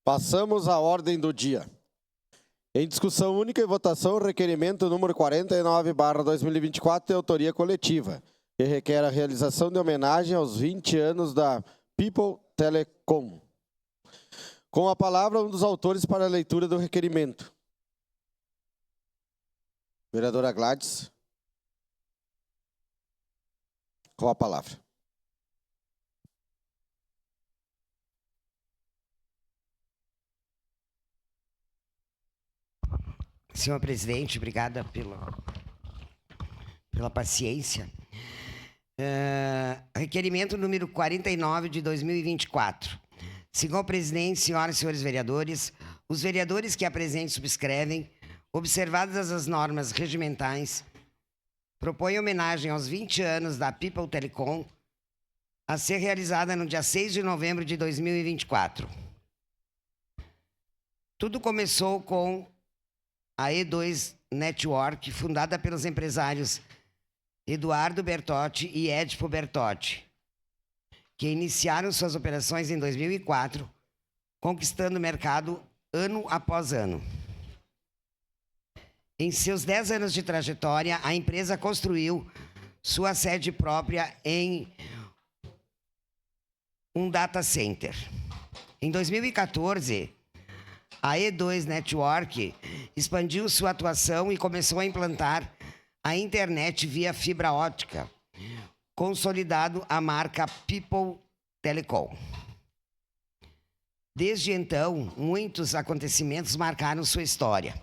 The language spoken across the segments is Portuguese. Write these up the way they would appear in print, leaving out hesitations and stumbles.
Passamos à ordem do dia. Em discussão única e votação, o requerimento número 49/2024 de autoria coletiva, que requer a realização de homenagem aos 20 anos da People Telecom. Com a palavra, um dos autores para a leitura do requerimento. Vereadora Gladys. Com a palavra. Senhor presidente, obrigada pela paciência. Requerimento número 49 de 2024. Senhor presidente, senhoras e senhores vereadores, os vereadores que apresentem subscrevem, observadas as normas regimentais, propõem homenagem aos 20 anos da People Telecom a ser realizada no dia 6 de novembro de 2024. Tudo começou com a E2 Network, fundada pelos empresários Eduardo Bertotti e Edipo Bertotti, que iniciaram suas operações em 2004, conquistando o mercado ano após ano. Em seus 10 anos de trajetória, a empresa construiu sua sede própria em um data center. Em 2014, a E2 Network expandiu sua atuação e começou a implantar a internet via fibra óptica, consolidado a marca People Telecom. Desde então, muitos acontecimentos marcaram sua história.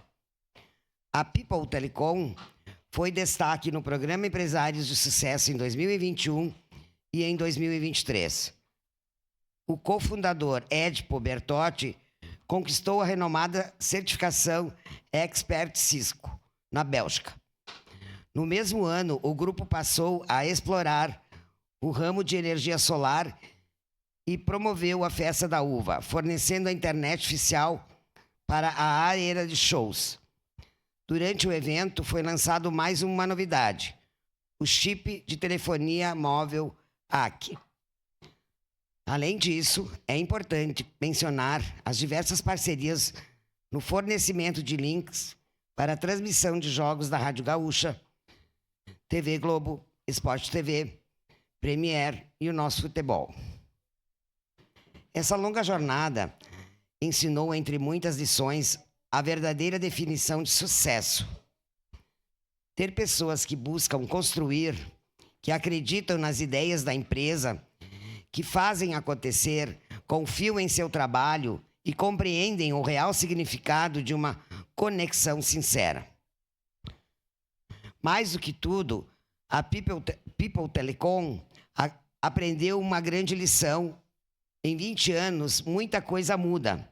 A People Telecom foi destaque no programa Empresários de Sucesso em 2021 e em 2023. O cofundador Edipo Bertotti conquistou a renomada certificação Expert Cisco, na Bélgica. No mesmo ano, o grupo passou a explorar o ramo de energia solar e promoveu a Festa da Uva, fornecendo a internet oficial para a área de shows. Durante o evento, foi lançado mais uma novidade, o chip de telefonia móvel AC. Além disso, é importante mencionar as diversas parcerias no fornecimento de links para a transmissão de jogos da Rádio Gaúcha, TV Globo, Sport TV, Premier e o nosso futebol. Essa longa jornada ensinou, entre muitas lições, a verdadeira definição de sucesso. Ter pessoas que buscam construir, que acreditam nas ideias da empresa, que fazem acontecer, confiam em seu trabalho e compreendem o real significado de uma conexão sincera. Mais do que tudo, a People Telecom aprendeu uma grande lição. Em 20 anos, muita coisa muda,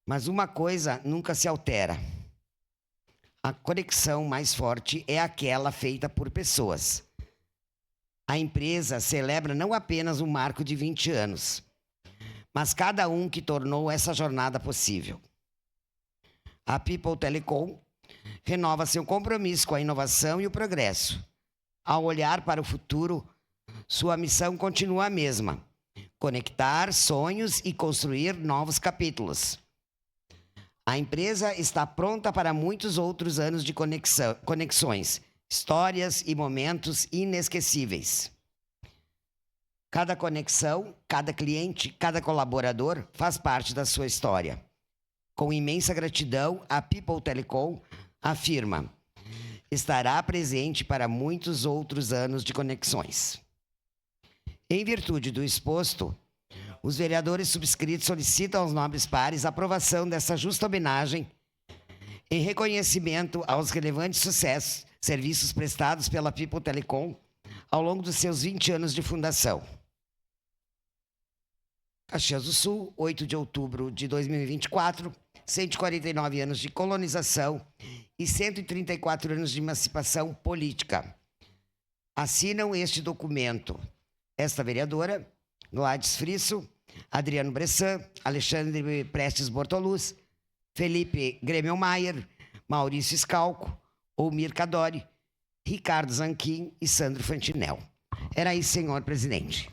mas uma coisa nunca se altera. A conexão mais forte é aquela feita por pessoas. A empresa celebra não apenas um marco de 20 anos, mas cada um que tornou essa jornada possível. A People Telecom renova seu compromisso com a inovação e o progresso. Ao olhar para o futuro, sua missão continua a mesma: conectar sonhos e construir novos capítulos. A empresa está pronta para muitos outros anos de conexões, histórias e momentos inesquecíveis. Cada conexão, cada cliente, cada colaborador faz parte da sua história. Com imensa gratidão, a People Telecom afirma: estará presente para muitos outros anos de conexões. Em virtude do exposto, os vereadores subscritos solicitam aos nobres pares a aprovação dessa justa homenagem em reconhecimento aos relevantes sucessos, serviços prestados pela People Telecom ao longo dos seus 20 anos de fundação. Caxias do Sul, 8 de outubro de 2024, 149 anos de colonização e 134 anos de emancipação política. Assinam este documento esta vereadora, Gladys Frisso, Adriano Bressan, Alexandre Prestes Bortoluz, Felipe Gremmelmaier, Maurício Scalco, Olmir Cadori, Ricardo Zanquim e Sandro Fantinel. Era isso, senhor presidente.